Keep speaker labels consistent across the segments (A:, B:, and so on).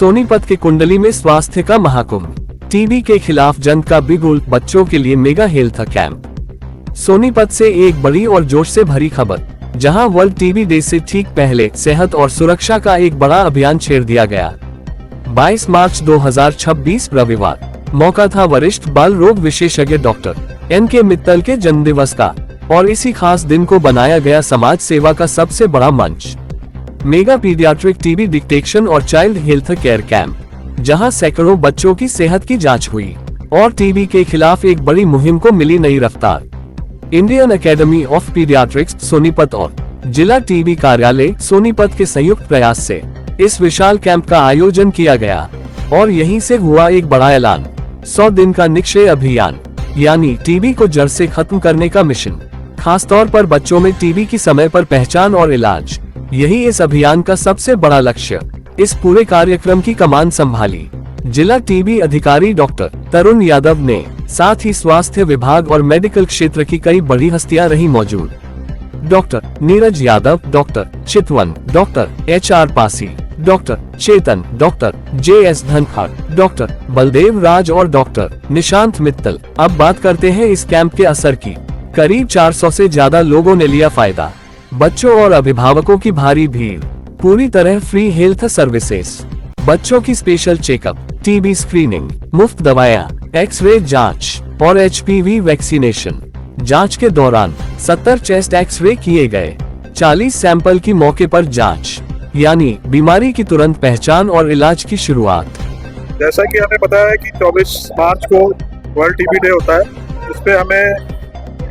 A: सोनीपत के कुंडली में स्वास्थ्य का महाकुंभ, टीबी के खिलाफ जंग का बिगुल, बच्चों के लिए मेगा हेल्थ कैंप। सोनीपत से एक बड़ी और जोश से भरी खबर, जहां वर्ल्ड टीबी डे से ठीक पहले सेहत और सुरक्षा का एक बड़ा अभियान छेड़ दिया गया। 22 मार्च 2026 रविवार, मौका था वरिष्ठ बाल रोग विशेषज्ञ डॉक्टर NK मित्तल के जन्मदिवस का, और इसी खास दिन को बनाया गया समाज सेवा का सबसे बड़ा मंच, मेगा पीडियाट्रिक टीबी डिटेक्शन और चाइल्ड हेल्थ केयर कैंप, जहां सैकड़ों बच्चों की सेहत की जांच हुई और टीबी के खिलाफ एक बड़ी मुहिम को मिली नई रफ्तार। Indian academy of paediatrics Sonipat और जिला टीबी कार्यालय सोनीपत के संयुक्त प्रयास से इस विशाल कैंप का आयोजन किया गया, और यहीं से हुआ एक बड़ा ऐलान, 100 दिन का निक्षय अभियान, यानी टीबी को जड़ से खत्म करने का मिशन। खासतौर पर बच्चों में टीबी की समय पर पहचान और इलाज, यही इस अभियान का सबसे बड़ा लक्ष्य। इस पूरे कार्यक्रम की कमान संभाली जिला टीबी अधिकारी डॉक्टर तरुण यादव ने, साथ ही स्वास्थ्य विभाग और मेडिकल क्षेत्र की कई बड़ी हस्तियां रही मौजूद। Doctor Neeraj Yadav, doctor Chitwan, doctor HR Pasi, doctor Chetan, doctor JS Dhankhar, doctor Baldev Raj और डॉक्टर निशांत मित्तल। अब बात करते हैं इस कैंप के असर की। करीब 400 से ज्यादा लोगों ने लिया फायदा, बच्चों और अभिभावकों की भारी भीड़, पूरी तरह फ्री हेल्थ सर्विसेज, बच्चों की स्पेशल चेकअप, टीबी स्क्रीनिंग, मुफ्त दवाएं, एक्सरे जांच और HPV वैक्सीनेशन। जांच के दौरान 70 चेस्ट एक्सरे किए गए, 40 सैंपल की मौके पर जांच, यानी बीमारी की तुरंत पहचान और इलाज की शुरुआत।
B: जैसा कि हमें पता है कि 24 मार्च को वर्ल्ड टीबी डे होता है, इस पे हमें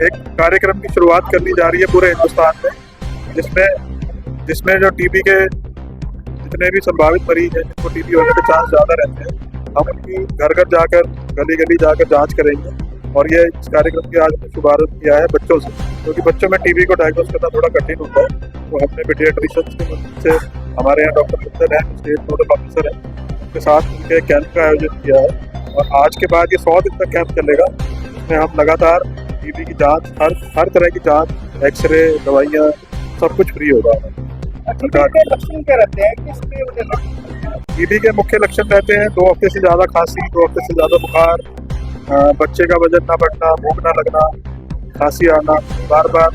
B: एक कार्यक्रम की शुरुआत करनी जा रही है पूरे हिंदुस्तान में, जिसमें जो टीबी के जितने भी संभावित मरीज हैं जिनको टीबी होने के चांस ज़्यादा रहते हैं, हम उनकी घर घर जाकर, गली गली जाकर जांच करेंगे। और ये इस कार्यक्रम की आज शुभारंभ किया है बच्चों से, क्योंकि बच्चों में टीबी को डायग्नोस करना थोड़ा कठिन होता है। तो हमने पीडियाट्रिशियंस की मदद से, हमारे यहाँ डॉक्टर मित्तल हैं, स्टेट नोडल ऑफिसर हैं, उनके साथ उनके कैंप का आयोजन किया है। और आज के बाद ये 100 दिन तक कैंप चलेगा, जिसमें हम लगातार टीबी की जांच, हर तरह की जांच, एक्सरे, दवाइयाँ, सब कुछ फ्री होगा।
C: लक्षण क्या रहते हैं, किस वजह से?
B: टीबी के मुख्य लक्षण रहते हैं 2 हफ्ते से ज़्यादा खांसी, 2 हफ्ते से ज़्यादा बुखार, बच्चे का वजन ना बढ़ना, भूख ना लगना, खांसी आना, बार बार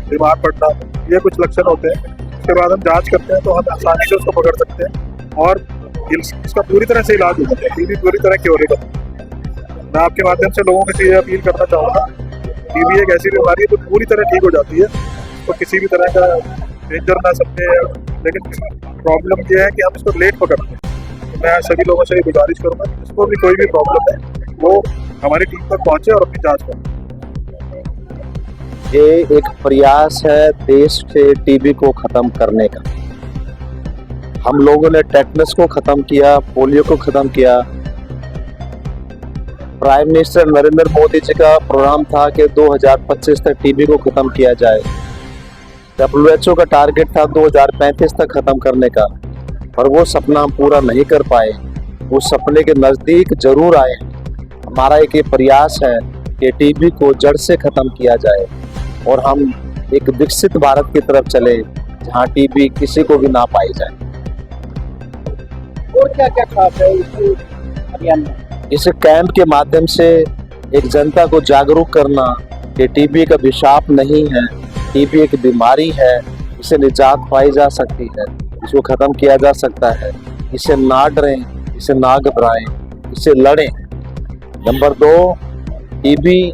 B: बीमार पड़ना, ये कुछ लक्षण होते हैं। उसके बाद हम जांच करते हैं तो हम आसानी से उसको पकड़ सकते हैं और इसका पूरी तरह से इलाज हो जाता है। टीबी पूरी तरह क्योरेबल। मैं आपके माध्यम से लोगों से ये अपील करना चाहूँगा, टीबी एक ऐसी बीमारी है जो पूरी तरह ठीक हो जाती है, तो किसी भी तरह का डेंजर ना सकते हैं, लेकिन प्रॉब्लम ये है कि हम इसको लेट पकड़ते हैं। तो मैं सभी लोगों से ये गुजारिश करूँगा कि जिसको भी कोई भी प्रॉब्लम है वो हमारी टीम तक पहुँचे और अपनी जाँच करें।
D: ये एक प्रयास है देश से टीबी को खत्म करने का। हम लोगों ने टेटनस को खत्म किया, पोलियो को खत्म किया। प्राइम मिनिस्टर नरेंद्र मोदी जी का प्रोग्राम था कि 2025 तक टीबी को खत्म किया जाए। WHO का टारगेट था 2035 तक खत्म करने का, पर वो सपना हम पूरा नहीं कर पाए। वो सपने के नजदीक जरूर आए। हमारा एक ये प्रयास है कि टीबी को जड़ से खत्म किया जाए और हम एक विकसित भारत की तरफ चले जहाँ टीबी किसी को भी ना पाई जाए।
C: और क्या क्या खास है इस अभियान में?
D: इस कैंप के माध्यम से एक जनता को जागरूक करना कि टीबी का विषाप नहीं है, टीबी एक बीमारी है, इसे निजात पाई जा सकती है, इसको खत्म किया जा सकता है। इसे ना डरें, इसे ना घबराएं, इसे लड़ें। नंबर 2, टीबी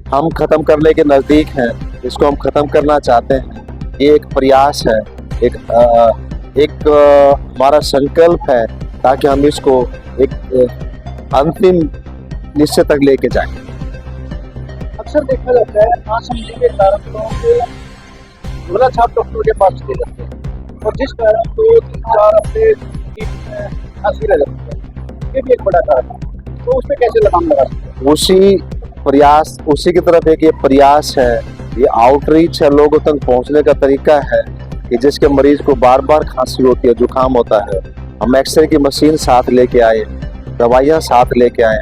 D: हम खत्म करने के नज़दीक हैं, इसको हम खत्म करना चाहते हैं। ये एक प्रयास है, एक हमारा संकल्प है, ताकि हम इसको एक अंतिम निश्चय तक लेके जाएं।
C: अक्सर देखा जाता है नासमझी के कारण लोगों के झोला छाप डॉक्टर के पास चले जाते हैं, और जिस कारण 2-3-4 हफ्ते खांसी रह जाती है, ये भी एक बड़ा कारण है। तो उस पर कैसे लगाम लगा सकते हैं?
D: उसी की तरफ एक ये प्रयास है, ये आउटरीच है, लोगों तक पहुंचने का तरीका है कि जिसके मरीज को बार बार खांसी होती है, जुकाम होता है, हम एक्सरे की मशीन साथ लेके आए, दवाइयाँ साथ लेके आए,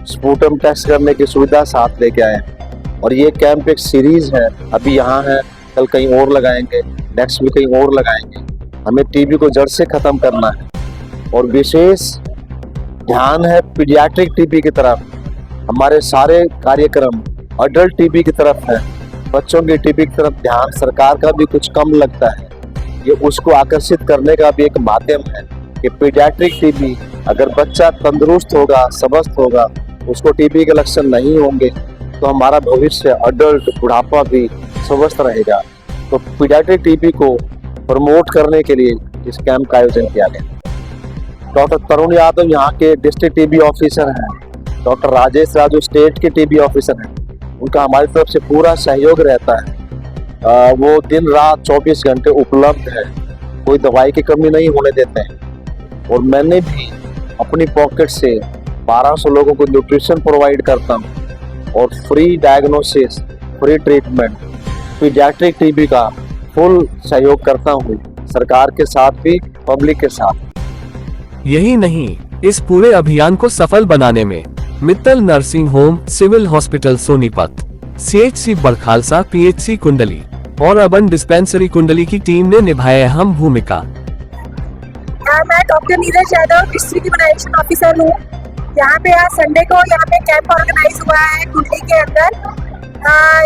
D: स्पूटम टेस्ट करने की सुविधा साथ लेके आए। और ये कैंप एक सीरीज है, अभी यहाँ है, कल कहीं और लगाएंगे, नेक्स्ट वीक कहीं और लगाएंगे। हमें टीबी को जड़ से खत्म करना है। और विशेष ध्यान है पीडियाट्रिक टीबी की तरफ। हमारे सारे कार्यक्रम अडल्ट टीबी की तरफ है, बच्चों की टीबी की तरफ ध्यान सरकार का भी कुछ कम लगता है। ये उसको आकर्षित करने का भी एक माध्यम है कि पीडियाट्रिक टीबी, अगर बच्चा तंदुरुस्त होगा, स्वस्थ होगा, उसको टीबी के लक्षण नहीं होंगे, तो हमारा भविष्य अडल्ट बुढ़ापा भी स्वस्थ रहेगा। तो पीडियाट्रिक टीबी को प्रमोट करने के लिए इस कैंप का आयोजन किया गया। डॉक्टर तरुण यादव यहाँ के डिस्ट्रिक्ट टीबी ऑफिसर हैं, डॉक्टर राजेश राजू स्टेट के टीबी ऑफिसर हैं, उनका हमारी तरफ से पूरा सहयोग रहता है। वो दिन रात 24 घंटे उपलब्ध है, कोई दवाई की कमी नहीं होने देते हैं। और मैंने भी अपनी पॉकेट से 1200 लोगों को न्यूट्रिशन प्रोवाइड करता हूँ और free diagnosis, free treatment, paediatric TB का फुल सहयोग करता हूँ, सरकार के साथ भी, पब्लिक के साथ।
A: यही नहीं, इस पूरे अभियान को सफल बनाने में Mittal nursing home, civil hospital Sonipat, CHC Badkhalsa, PHC Kundli और अर्बन डिस्पेंसरी कुंडली की टीम ने निभाया अहम भूमिका।
E: मैं doctor Neeraj Yadav, district immunisation officer हूँ। यहाँ पे आज संडे को यहाँ पे कैंप ऑर्गेनाइज हुआ है कुंडली के अंदर।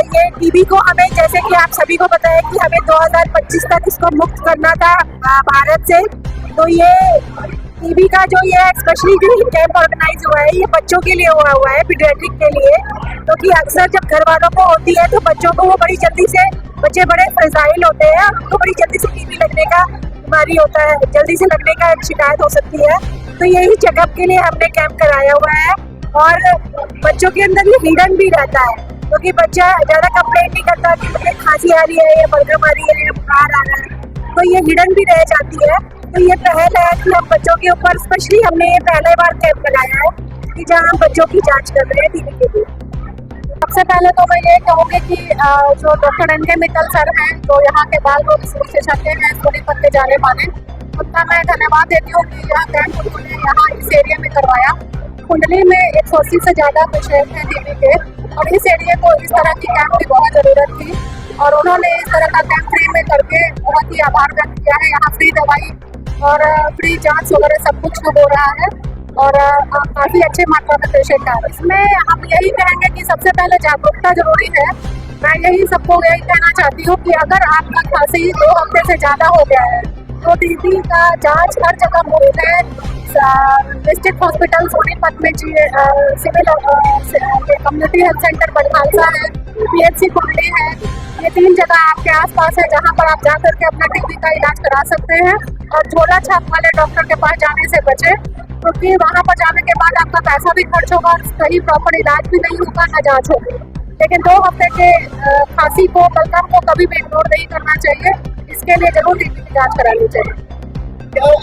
E: ये टीबी को हमें, जैसे कि आप सभी को पता है कि हमें 2025 तक इसको मुक्त करना था भारत से। तो ये टीबी का जो ये स्पेशली जो कैंप ऑर्गेनाइज हुआ है, ये बच्चों के लिए हुआ है, पीडियाट्रिक के लिए। क्योंकि अक्सर जब घर वालों को होती है तो बच्चों को वो बड़ी जल्दी से, बच्चे बड़े फ्रेजाइल होते हैं, उनको बड़ी जल्दी से टीबी लगने का बीमारी होता है, जल्दी से लगने का शिकायत हो सकती है। तो यही चेकअप के लिए हमने कैंप कराया हुआ है। और बच्चों के अंदर ये हिडन भी रहता है, क्योंकि बच्चा ज़्यादा कंप्लेंट नहीं करता कि मुझे खांसी आ रही है या बलगम आ रही है या बुखार आ रहा है, तो ये हिडन भी रह जाती है। तो ये पहल है कि हम बच्चों के ऊपर, स्पेशली हमने ये पहले बार कैंप लगाया है कि जहाँ हम बच्चों की जांच कर रहे हैं टीबी के लिए। सबसे पहले तो मैं ये कहूँगी कि जो डॉक्टर एन.के. मित्तल सर हैं, जो यहाँ के बाल रोग विशेषज्ञ हैं, सोनीपत के जाने माने, उनका मैं धन्यवाद देती हूँ कि यह कैंप उन्होंने यहाँ इस एरिया में करवाया। कुंडली में 180 से ज़्यादा पेशेंट हैं टीबी के, और इस एरिया को इस तरह की कैंप की बहुत ज़रूरत थी, और उन्होंने इस तरह का कैंप फ्री में करके बहुत ही आभार व्यक्त किया है। यहाँ फ्री दवाई और फ्री जांच वगैरह सब कुछ हो रहा है, और काफ़ी अच्छे मात्रा में पेशेंट आ रहे हैं। इसमें हम यही कहेंगे कि सबसे पहले जागरूकता जरूरी है। मैं यही सबको यही कहना चाहती हूँ कि अगर आपका खांसी 2 हफ्ते से ज़्यादा हो गया है तो टीबी का जांच हर जगह मुफ्त है। डिस्ट्रिक्ट हॉस्पिटल सोनीपत में civil community health centre Badkhalsa है, PHC कुंडली है, ये 3 जगह आपके आसपास है जहाँ पर आप जा करके अपना टीबी का इलाज करा सकते हैं। और झोला छाप वाले डॉक्टर के पास जाने से बचें, क्योंकि वहाँ पर जाने के बाद आपका पैसा भी खर्च होगा, सही प्रॉपर इलाज भी नहीं होगा, ना जाँच होगी। लेकिन 2 हफ्ते के खांसी को, बलगम को कभी भी इग्नोर नहीं करना चाहिए। इसके लिए जरूर टीबी की जाँच करानी चाहिए।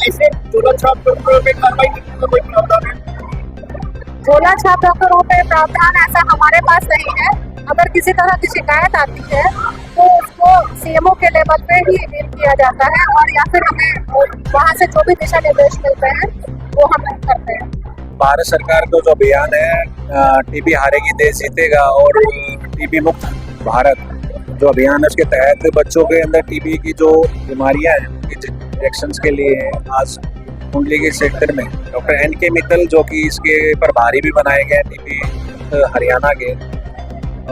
C: ऐसे झोला छाप डॉक्टरों में कार्रवाई करने का कोई प्रावधान है?
E: झोला छाप डॉक्टरों पे प्रावधान ऐसा हमारे पास नहीं है। अगर किसी तरह की शिकायत आती है तो उसको CMO के लेवल पे ही डील किया जाता है, और या फिर हमें वहाँ से जो भी दिशा निर्देश मिलते हैं वो हम करते हैं।
F: भारत सरकार का जो अभियान है टीबी हारेगी देश जीतेगा और टीबी मुक्त भारत जो अभियान है, उसके तहत बच्चों के अंदर टीबी की जो बीमारियां हैं इंजेक्शंस के लिए आज कुंडली के सेक्टर में डॉक्टर एन.के. मित्तल, जो कि इसके प्रभारी भी बनाए गए टीबी हरियाणा के।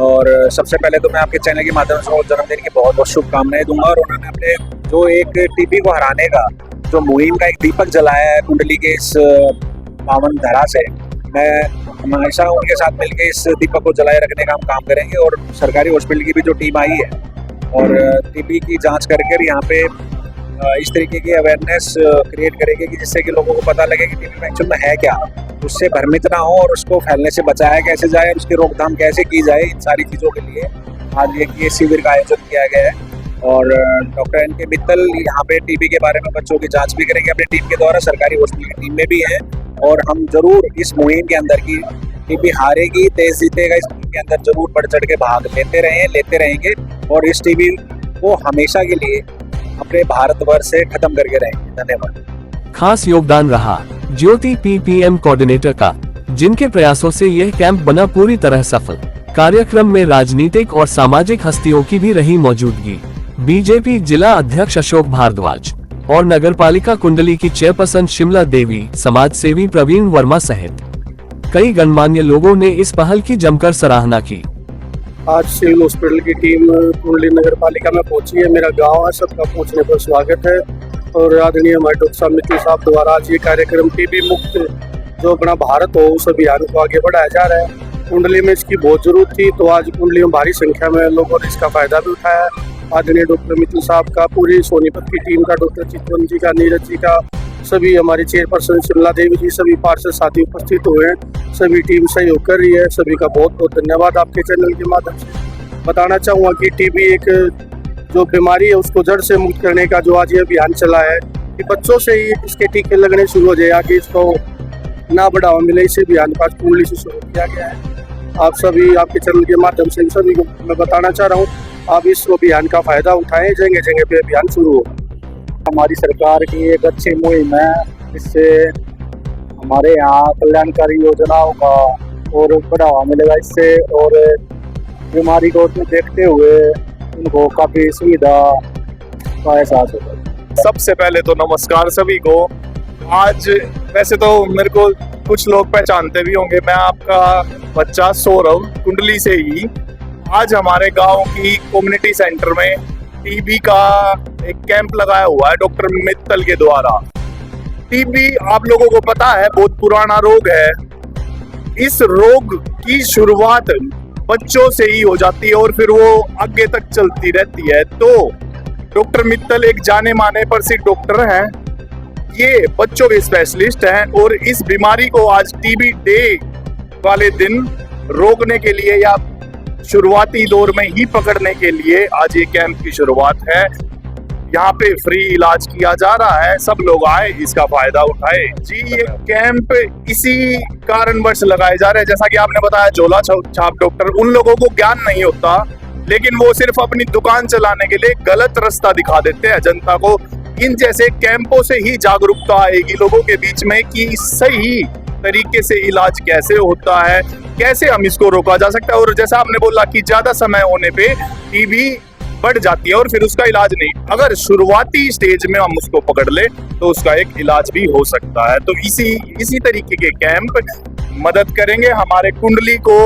F: और सबसे पहले तो मैं आपके चैनल के माध्यम से जन्मदिन की बहुत बहुत शुभकामनाएं दूंगा। और उन्होंने अपने जो एक टीबी को हराने का जो मुहिम का एक दीपक जलाया है कुंडली के इस पावन धरा से, मैं हमेशा उनके साथ मिलकर इस दीपक को जलाए रखने का हम काम करेंगे। और सरकारी हॉस्पिटल की भी जो टीम आई है और टीबी की जांच करके यहाँ पे इस तरीके की अवेयरनेस क्रिएट करेगी कि जिससे कि लोगों को पता लगे कि टीबी एक्चुअल में है क्या, उससे भ्रमित ना हो और उसको फैलने से बचाया कैसे जाए और उसकी रोकथाम कैसे की जाए। इन सारी चीज़ों के लिए आज ये शिविर का आयोजन किया गया है। और डॉक्टर एन.के. मित्तल यहाँ पे टीबी के बारे में बच्चों की जांच भी करेंगे अपनी टीम के द्वारा, सरकारी हॉस्पिटल की टीम में भी है। और हम जरूर इस मुहिम के अंदर की टीबी हारेगी देश जीतेगा, इस मुहिम के अंदर जरूर बढ़ चढ़ के भाग लेते रहेंगे और इस टीबी को हमेशा के लिए अपने भारतवर्ष से खत्म करके रहेंगे। धन्यवाद।
A: खास योगदान रहा ज्योति PPM कोऑर्डिनेटर का, जिनके प्रयासों से यह कैंप बना पूरी तरह सफल। कार्यक्रम में राजनीतिक और सामाजिक हस्तियों की भी रही मौजूदगी। बीजेपी जिला अध्यक्ष अशोक भारद्वाज, और नगरपालिका कुंडली की चेयरपर्सन शिमला देवी, समाज सेवी प्रवीण वर्मा सहित कई गणमान्य लोगों ने इस पहल की जमकर सराहना की।
C: आज सिविल हॉस्पिटल की टीम कुंडली नगर पालिका में पहुंची है। मेरा गांव है, सबका पहुंचने पर स्वागत है। और आदरणीय हमारे डॉक्टर साहब मित्तल साहब द्वारा आज ये कार्यक्रम टीबी मुक्त जो अपना भारत हो उस अभियान को आगे बढ़ाया जा रहा है। कुंडली में इसकी बहुत जरूरत थी, तो आज कुंडली में भारी संख्या में लोगों ने इसका फायदा भी उठाया। आदरणीय डॉक्टर मित्तल साहब का, पूरी सोनीपत की टीम का, डॉक्टर चितवन जी का, नीरज जी का, सभी हमारी चेयरपर्सन शिमला देवी जी, सभी पार्षद साथी उपस्थित हुए हैं। सभी टीम सहयोग कर रही है। सभी का बहुत बहुत धन्यवाद। आपके चैनल के माध्यम से बताना चाहूँगा कि टीबी एक जो बीमारी है उसको जड़ से मुक्त करने का जो आज ये अभियान चला है कि बच्चों से ही इसके टीके लगने शुरू हो जाए, आगे इसको ना बढ़ावा मिले, इस अभियान को आज कुंडली से शुरू किया गया है। आप सभी, आपके चैनल के माध्यम से सभी को मैं बताना चाह रहा हूँ, आप इस अभियान का फायदा उठाएं। जगह जगह पे अभियान शुरू हो।
G: हमारी सरकार की एक अच्छी मुहिम है, इससे हमारे यहाँ कल्याणकारी योजनाओं का और बढ़ावा मिलेगा इससे, और बीमारी को देखते हुए उनको काफ़ी सुविधा का एहसास होगा।
H: सबसे पहले तो नमस्कार सभी को। आज वैसे तो मेरे को कुछ लोग पहचानते भी होंगे, मैं आपका बच्चा सौरभ कुंडली से ही। आज हमारे गांव की कम्युनिटी सेंटर में टीबी का एक कैंप लगाया हुआ है डॉक्टर मित्तल के द्वारा। टीबी आप लोगों को पता है बहुत पुराना रोग है। इस रोग की शुरुआत बच्चों से ही हो जाती है और फिर वो आगे तक चलती रहती है। तो डॉक्टर मित्तल एक जाने माने प्रसिद्ध डॉक्टर हैं, ये बच्चों के स्पेशलिस्ट हैं और इस बीमारी को आज टीबी डे वाले दिन रोकने के लिए या शुरुआती दौर में ही पकड़ने के लिए आज ये कैंप की शुरुआत है। यहाँ पे फ्री इलाज किया जा रहा है, सब लोग आए, इसका फायदा उठाए। जी, ये कैंप इसी कारणवश लगाए जा रहे हैं, जैसा कि आपने बताया झोला छाप डॉक्टर, उन लोगों को ज्ञान नहीं होता, लेकिन वो सिर्फ अपनी दुकान चलाने के लिए गलत रास्ता दिखा देते हैं जनता को। इन जैसे कैंपों से ही जागरूकता आएगी लोगों के बीच में कि सही तरीके से इलाज कैसे होता है, कैसे हम इसको रोका जा सकता है। और जैसा आपने बोला कि ज्यादा समय होने पे टीबी बढ़ जाती है और फिर उसका इलाज नहीं, अगर शुरुआती स्टेज में हम उसको पकड़ ले तो उसका एक इलाज भी हो सकता है। तो इसी तरीके के कैंप मदद करेंगे हमारे कुंडली को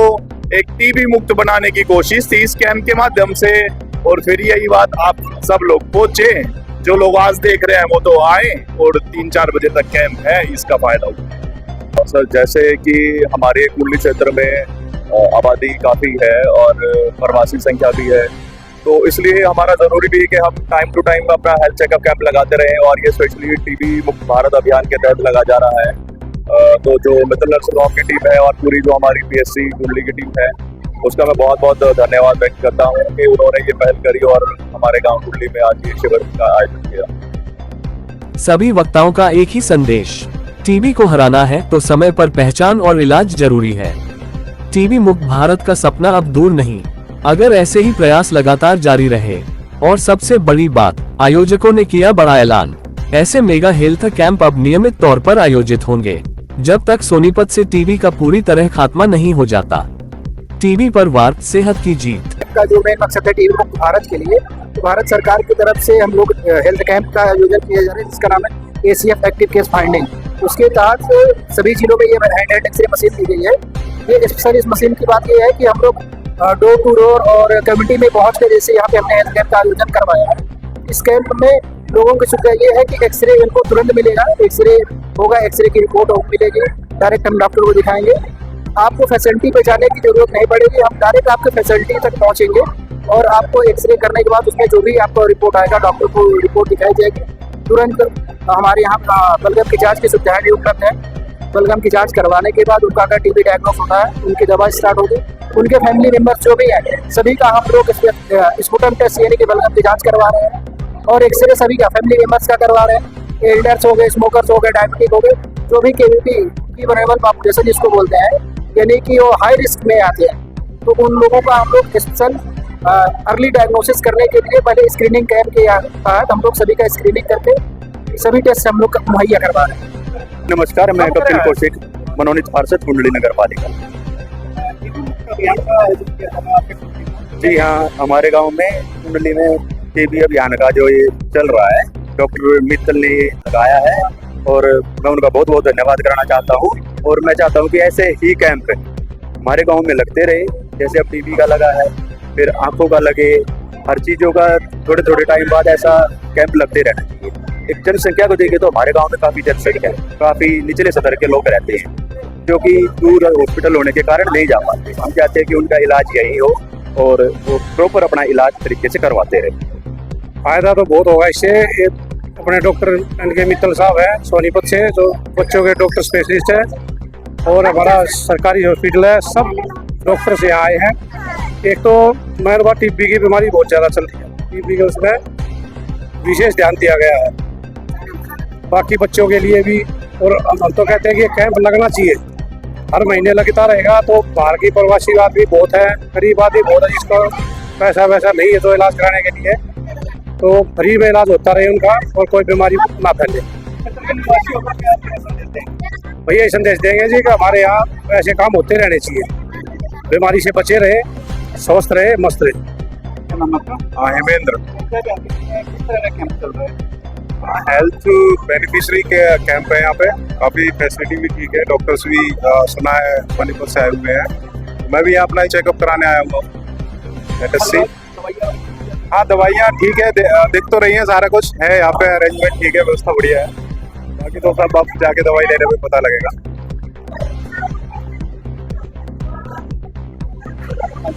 H: एक टीबी मुक्त बनाने की कोशिश थी इस कैंप के माध्यम से। और फिर यही बात, आप सब लोग पहुंचे, जो लोग आज देख रहे हैं वो तो आए और 3-4 बजे तक कैंप है, इसका फायदा उठाएं।
F: सर, जैसे कि हमारे कुंडली क्षेत्र में आबादी काफ़ी है और प्रवासी संख्या भी है, तो इसलिए हमारा ज़रूरी भी है कि हम टाइम टू टाइम अपना हेल्थ चेकअप कैंप लगाते रहें। और ये स्पेशली टीबी मुक्त भारत अभियान के तहत लगा जा रहा है। तो जो मित्तल नर्सिंग होम की टीम है और पूरी जो हमारी PSC कुंडली की टीम है, उसका मैं बहुत बहुत धन्यवाद व्यक्त करता हूँ कि उन्होंने ये पहल करी और हमारे गाँव कुंडली में आज ये शिविर का आयोजन किया।
A: सभी वक्ताओं का एक ही संदेश, टीबी को हराना है तो समय पर पहचान और इलाज जरूरी है। टीबी मुक्त भारत का सपना अब दूर नहीं, अगर ऐसे ही प्रयास लगातार जारी रहे। और सबसे बड़ी बात, आयोजकों ने किया बड़ा ऐलान, ऐसे मेगा हेल्थ कैंप अब नियमित तौर पर आयोजित होंगे जब तक सोनीपत से टीबी का पूरी तरह खात्मा नहीं हो जाता। टीबी पर वार, सेहत की जीत
C: का जो मेन मकसद है टीबी मुक्त भारत के लिए, तो भारत सरकार की तरफ से हम लोग हेल्थ कैंप का आयोजन किया जा रहा है जिसका नाम है ACF एक्टिव केस फाइंडिंग। उसके तहत सभी जिलों में ये हैंड एक्सरे मशीन दी गई है। ये स्पेशल इस मशीन की बात ये है कि हम लोग डोर टू डोर और कम्युनिटी में पहुंच कर जैसे यहाँ पे हमने हेल्थ कैंप का आयोजन करवाया है। इस कैंप में लोगों की सुविधा ये है कि एक्सरे इनको तुरंत मिलेगा, एक्सरे होगा, एक्सरे की रिपोर्ट मिलेगी, डायरेक्ट हम डॉक्टर को दिखाएंगे। आपको फैसिलिटी पे जाने की जरूरत नहीं पड़ेगी, हम डायरेक्ट आपके फैसिलिटी तक पहुँचेंगे और आपको एक्सरे करने के बाद उसमें जो भी आपको रिपोर्ट आएगा डॉक्टर को रिपोर्ट दिखाई जाएगी। तुरंत हमारे यहाँ बलगम की जाँच की सुविधाएं भी उपलब्ध है। बलगम की जांच करवाने के बाद उनका अगर टीबी डायग्नोस होता है, उनकी दवा स्टार्ट होगी, उनके फैमिली मेंबर्स जो भी हैं सभी का हम लोग स्पुटम टेस्ट यानी कि बलगम की जांच करवा रहे हैं और एक्सरे सभी का फैमिली मेंबर्स का करवा रहे हैं। एल्डर्स हो गए, स्मोकर्स हो गए, डायबिटिक हो गए, जो भी की वनरेबल पॉपुलेशन जिसको बोलते हैं, यानी कि वो हाई रिस्क में आते हैं, तो उन लोगों का हम लोग स्पेशल अर्ली डायग्नोसिस करने के लिए पहले स्क्रीनिंग कैंप के तहत हम लोग सभी का स्क्रीनिंग करके सभी टेस्ट हम लोग मुहैया करवा रहे हैं।
F: नमस्कार, मैं कपिल कौशिक, मनोनीत पार्षद कुंडली नगर पालिका। जी हाँ, हमारे गांव में कुंडली में टीबी अभियान का जो ये चल रहा है,
I: डॉक्टर मित्तल ने लगाया है और मैं उनका बहुत बहुत धन्यवाद करना चाहता हूँ। और मैं चाहता हूँ कि ऐसे ही कैंप हमारे गांव में लगते रहे, जैसे अब टीबी का लगा है, फिर आंखों का लगे, हर चीज़ों का थोड़े थोड़े टाइम बाद ऐसा कैंप लगते रहना चाहिए। एक जनसंख्या को देखें तो हमारे गांव में काफ़ी जनसंख्या है, काफ़ी निचले स्तर के लोग रहते हैं जो कि दूर हॉस्पिटल होने के कारण नहीं जा पाते। हम चाहते हैं कि उनका इलाज यही हो और वो प्रॉपर अपना इलाज तरीके से करवाते रहे।
G: फायदा तो बहुत होगा इससे। ये अपने डॉक्टर इनके मित्तल साहब है सोनीपत से, जो बच्चों के डॉक्टर स्पेशलिस्ट है, और हमारा सरकारी हॉस्पिटल है, सब डॉक्टर से आए हैं। एक तो मेन बात, टीबी की बीमारी बहुत ज़्यादा चलती है, टीबी के उसमें विशेष ध्यान दिया गया है। बाकी बच्चों के लिए भी, और हम तो कहते हैं कि कैंप लगना चाहिए, हर महीने लगता रहेगा तो बाहर की प्रवासी आदमी बहुत है, गरीब आदमी बहुत है, जिसका पैसा वैसा नहीं है तो इलाज कराने के लिए, तो फ्री में इलाज होता रहे उनका और कोई बीमारी ना फैले। भैया ये संदेश देंगे जी कि हमारे यहाँ ऐसे काम होते रहने चाहिए, बीमारी से बचे रहे, स्वस्थ रहे, मस्त रहे।
B: हेमेंद्र। हेल्थ बेनिफिशियरी के कैंप है यहाँ पे, काफ़ी फैसिलिटी भी ठीक है, डॉक्टर्स भी सुना है सोनीपत से आए हुए हैं। मैं भी यहाँ अपना चेकअप कराने आया हूँ। लेट अस सी। हाँ, दवाइयाँ ठीक है, देख तो रही हैं, सारा कुछ है यहाँ पे, अरेंजमेंट ठीक है, व्यवस्था बढ़िया है। बाकी तो सब आप जाके दवाई लेने में पता लगेगा।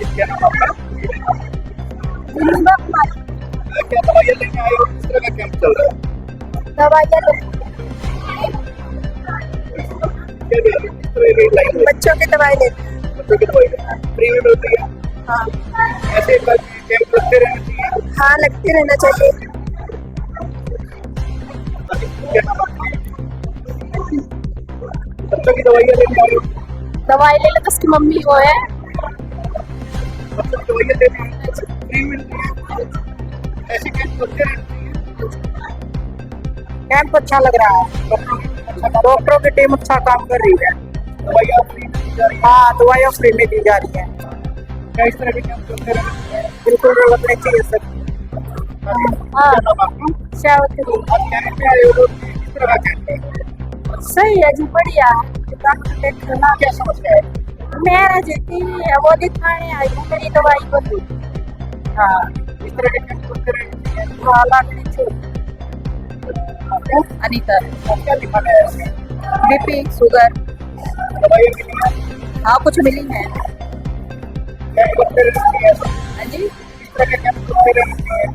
C: क्या दवाइयाँ लेके आए हो? किस तरह का कैंप चल रहा है?
E: बच्चों की दवाई लेते हैं।
C: बच्चों की दवाई फ्री में मिलती है?
E: हाँ
C: ऐसे कैंप लगते रहना चाहिए।
E: हाँ, लगते रहना चाहिए।
C: बच्चों की दवाइयाँ लेने आए हो?
E: दवाई ले ले तो उसकी मम्मी वो है।
C: बच्चों की दवाइयाँ लेने आए हो? फ्री मिलती है? ऐसे कैंप लगते रहना चाहिए।
E: कैंप अच्छा लग रहा है, डॉक्टरों की टीम अच्छा काम कर रही है।
C: दवाइयाँ फ्री में दी जा रही है?
E: हाँ, दवाइयाँ फ्री में दी जा रही है।
C: क्या इस तरह के कैंप लगते रहना चाहिए?
E: बिल्कुल लगने चाहिए सर। हाँ, शावत्री।
C: आप कैंप में आए हो तो किस तरह का कैंप है?
E: सही है जी, बढ़िया।
C: देखना क्या समस्या है?
E: मेरा जीती वो दिखाने आई हूँ, मेरी दवाई को दी। हाँ,
C: इस तरह के कैंप लगते रहना चाहिए।
E: हाँ, लगनी चाहिए। अनीता,
C: क्या दिखाना है इसमें?
E: BP, sugar.
C: दवाइयाँ मिली हैं?
E: हाँ, कुछ मिली है।
C: कैंप लगते रहना चाहिए।
E: हाँ जी,
C: इस तरह के कैंप लगते रहना चाहिए।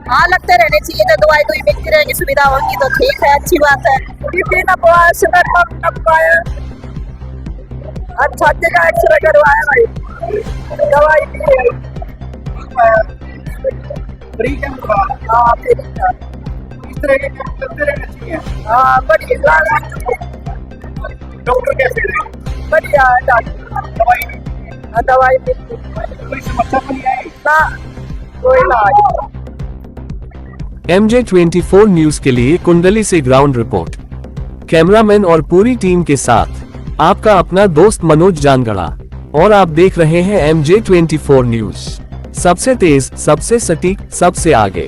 E: हाँ, लगते रहने चाहिए। तो दवाई कोई मिलती रहेगी, सुविधा होगी तो ठीक है, अच्छी बात है। बीपी न पाया, शुगर न पाया, अच्छा जगह एक्सरे करवाया भाई, दवाई दी।
C: फ्री कैंप हुआ?
E: हाँ, फिर
C: इस तरह के कैंप लगते रहना चाहिए।
E: हाँ, बढ़िया
C: डॉक्टर कैसे रहे?
E: बढ़िया है डॉक्टर।
C: दवाई मिलती है?
E: हाँ, दवाई मिलती
C: कोई समस्या तो नहीं आई?
E: ना, कोई इलाज।
A: MJ24 न्यूज के लिए कुंडली से ग्राउंड रिपोर्ट। कैमरामैन और पूरी टीम के साथ आपका अपना दोस्त मनोज जानगड़ा, और आप देख रहे हैं MJ24 न्यूज, सबसे तेज, सबसे सटीक, सबसे आगे।